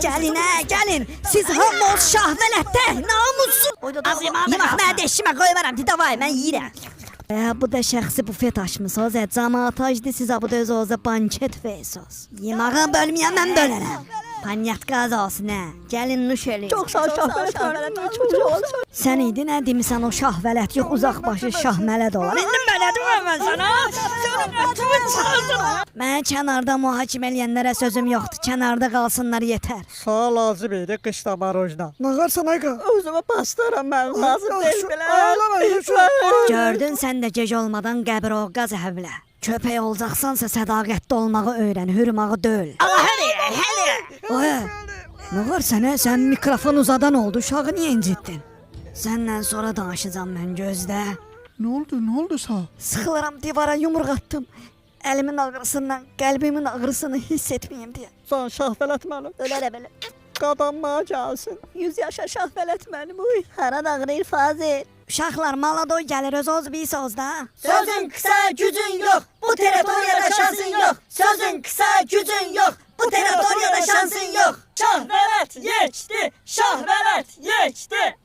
Gəlin, gəlin. Siz hamınız şah vələddə, namussuz. Yemək mənə deşimə qoymaram, davay, mən yiyirəm. Bu da şəxsi bufet açmısınız, cəmaat acdı, siz bu da özünüzə banket verirsiniz. Yeməği bölməyəm, mən bölərəm. Panyatka az olsun, hə? Gəlin nuş eləyin. Çox sağ ol, şah vələt, çox sağ ol. Sən idi, nə demisən o şah vələt, yox uzaq başı şah mələd olar. İndi mələdim mən sana, sənin ətimi çıxardım. Mən kənarda mühakimə eləyənlərə sözüm yoxdur, kənarda qalsınlar yetər. Sağ lazım idi, qışda barojdan. Nağarsan ayqa? Özümə pastıram mən, lazım deyil belə. Gördün sən də gec olmadan qəbir o qaz həvlə. Köpək olacaqsansa sədaqətli olmağı öyrən, hürmağı döl. Allah hələ. Oya, Nağar sənə, sən mikrofon uzadan oldu, uşağı niyə incitdin? Səndən sonra danışacağım mən, gözlə. Nə oldu sağ? Sıxılıram, divara yumruq attım. Əlimin ağrısından, qəlbimin ağrısını hiss etməyim deyə. Sən şah vələt mənim. Ölərəm elə. Qadanmağa gəlsin. 100 yaşa şah vələt mənim, uy. Həran ağrıyır Fazil. Uşaqlar, maladoy gəlir, öz bilirsiniz da. Sözün kısa, gücün yok. Bu teritoriyada şansın yok. Sözün kısa, gücün yok. Bu teritoriyada şansın yok. Şah vələt geçti. Şah vələt geçti.